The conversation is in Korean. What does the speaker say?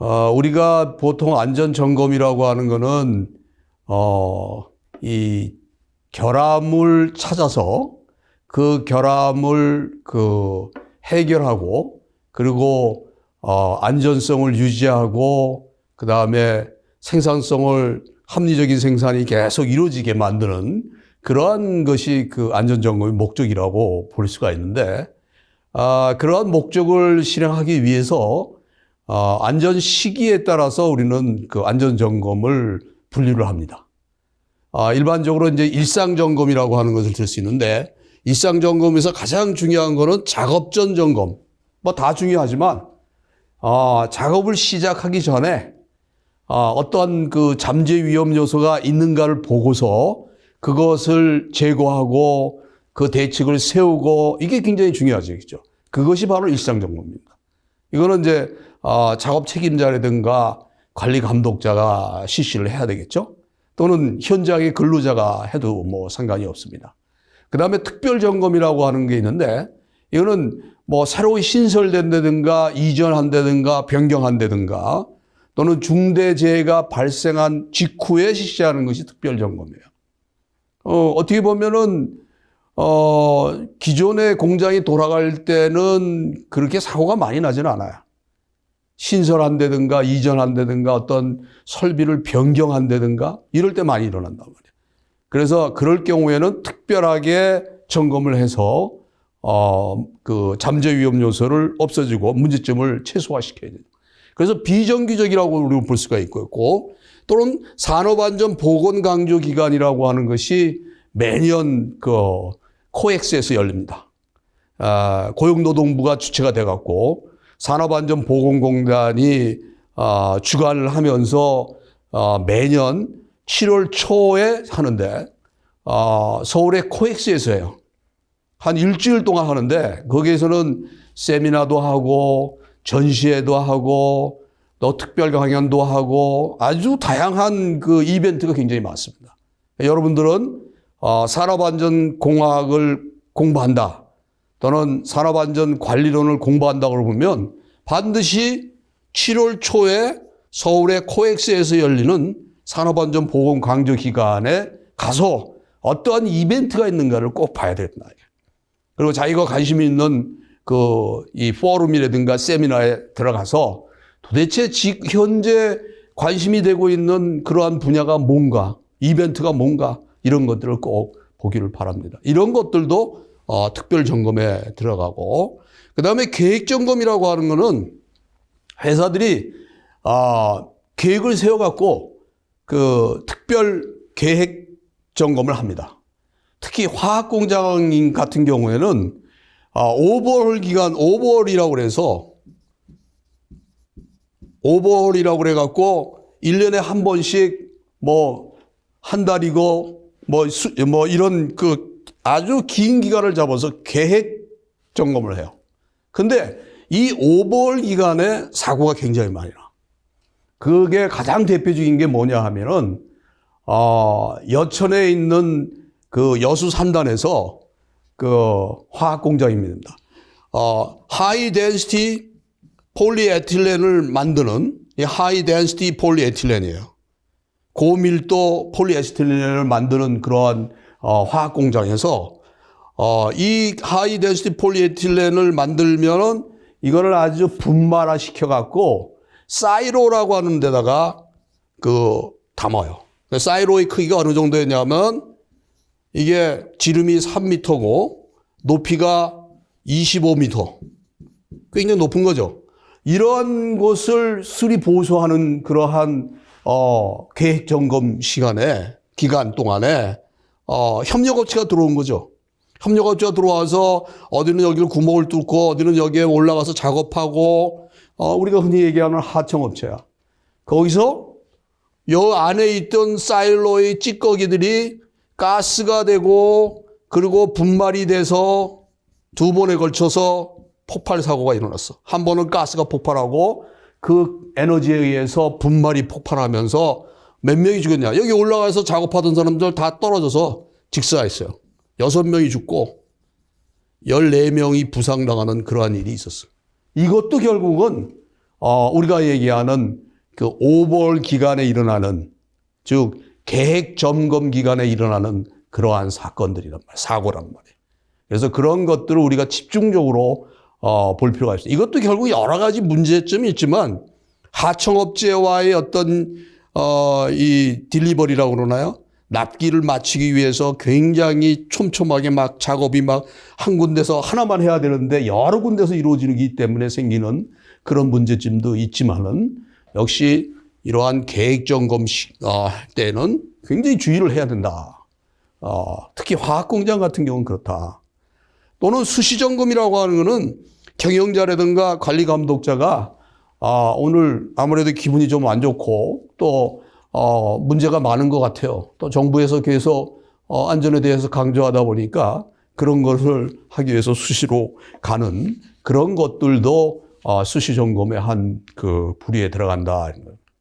우리가 보통 안전점검이라고 하는 거는, 이 결함을 찾아서 그 결함을 해결하고, 그리고, 안전성을 유지하고, 그 다음에 생산성을 합리적인 생산이 계속 이루어지게 만드는 그러한 것이 그 안전점검의 목적이라고 볼 수가 있는데, 그러한 목적을 실행하기 위해서 안전 시기에 따라서 우리는 그 안전점검을 분류를 합니다. 일반적으로 이제 일상점검이라고 하는 것을 들 수 있는데, 일상점검에서 가장 중요한 거는 작업 전 점검. 뭐 다 중요하지만, 작업을 시작하기 전에, 어떠한 그 잠재 위험 요소가 있는가를 보고서 그것을 제거하고 그 대책을 세우고, 이게 굉장히 중요하죠. 그죠? 그것이 바로 일상점검입니다. 이거는 이제, 작업 책임자라든가 관리 감독자가 실시를 해야 되겠죠? 또는 현장의 근로자가 해도 뭐 상관이 없습니다. 그 다음에 특별점검이라고 하는 게 있는데, 이거는 뭐 새로 신설된다든가 이전한다든가 변경한다든가 또는 중대재해가 발생한 직후에 실시하는 것이 특별점검이에요. 어떻게 보면은, 기존의 공장이 돌아갈 때는 그렇게 사고가 많이 나지는 않아요. 신설한다든가 이전한다든가 어떤 설비를 변경한다든가 이럴 때 많이 일어난단 말이에요. 그래서 그럴 경우에는 특별하게 점검을 해서 그 잠재 위험 요소를 없애주고 문제점을 최소화시켜야 돼요. 그래서 비정기적이라고 우리가 볼 수가 있고, 또는 산업안전보건강조기간이라고 하는 것이 매년 그 코엑스에서 열립니다. 고용노동부가 주체가 돼갖고 산업안전보건공단이 주관을 하면서 매년 7월 초에 하는데, 서울의 코엑스에서 해요. 한 일주일 동안 하는데, 거기에서는 세미나도 하고 전시회도 하고 또 특별 강연도 하고 아주 다양한 그 이벤트가 굉장히 많습니다. 여러분들은 산업안전공학을 공부한다 또는 산업안전관리론을 공부한다고 그러면 반드시 7월 초에 서울의 코엑스에서 열리는 산업안전보건강조기간에 가서 어떠한 이벤트가 있는가를 꼭 봐야 되겠다. 그리고 자기가 관심이 있는 이 포럼이라든가 세미나에 들어가서 도대체 현재 관심이 되고 있는 그러한 분야가 뭔가, 이벤트가 뭔가, 이런 것들을 꼭 보기를 바랍니다. 이런 것들도 특별 점검에 들어가고, 그 다음에 계획 점검이라고 하는 거는 회사들이 계획을 세워갖고 그 특별 계획 점검을 합니다. 특히 화학 공장 같은 경우에는 오버홀 기간, 오버홀이라고 그래갖고 1년에 한 번씩 뭐 한 달이고 뭐 이런 그 아주 긴 기간을 잡아서 계획 점검을 해요. 근데 이 오버홀 기간에 사고가 굉장히 많이 나. 그게 가장 대표적인 게 뭐냐 하면은, 여천에 있는 그 여수 산단에서 그 화학 공장입니다. 하이 덴시티 폴리에틸렌을 만드는 이 하이 덴시티 폴리에틸렌이에요. 고밀도 폴리에틸렌을 만드는 그러한 화학 공장에서 이 하이 덴시티 폴리에틸렌을 만들면은 이거를 아주 분말화 시켜갖고 사이로라고 하는 데다가 담아요. 사이로의 크기가 어느 정도였냐면 이게 지름이 3m고 높이가 25m. 굉장히 높은 거죠. 이런 것을 수리 보수하는 그러한 계획 점검 기간 동안에 협력업체가 들어온 거죠. 협력업체가 들어와서 어디는 여기를 구멍을 뚫고 어디는 여기에 올라가서 작업하고, 우리가 흔히 얘기하는 하청업체야. 거기서 여 안에 있던 사일로의 찌꺼기들이 가스가 되고 그리고 분말이 돼서 두 번에 걸쳐서 폭발 사고가 일어났어. 한 번은 가스가 폭발하고 그 에너지에 의해서 분말이 폭발하면서 몇 명이 죽었냐. 여기 올라가서 작업하던 사람들 다 떨어져서 직사했어요. 6명이 죽고 14명이 부상당하는 그러한 일이 있었어요. 이것도 결국은 우리가 얘기하는 그 오벌 기간에 일어나는, 즉 계획 점검 기간에 일어나는 그러한 사건들이란 말이에요. 사고란 말이에요. 그래서 그런 것들을 우리가 집중적으로 볼 필요가 있어요. 이것도 결국 여러 가지 문제점이 있지만 하청업체와의 어떤 이 딜리버리라고 그러나요? 납기를 마치기 위해서 굉장히 촘촘하게 막 작업이 막 한 군데서 하나만 해야 되는데 여러 군데서 이루어지기 때문에 생기는 그런 문제점도 있지만은 역시 이러한 계획 점검 때는 굉장히 주의를 해야 된다. 특히 화학 공장 같은 경우는 그렇다. 또는 수시 점검이라고 하는 거는 경영자라든가 관리 감독자가 오늘 아무래도 기분이 좀 안 좋고 또 문제가 많은 것 같아요. 또 정부에서 계속 안전에 대해서 강조하다 보니까 그런 것을 하기 위해서 수시로 가는 그런 것들도 수시 점검의 한 그 부류에 들어간다.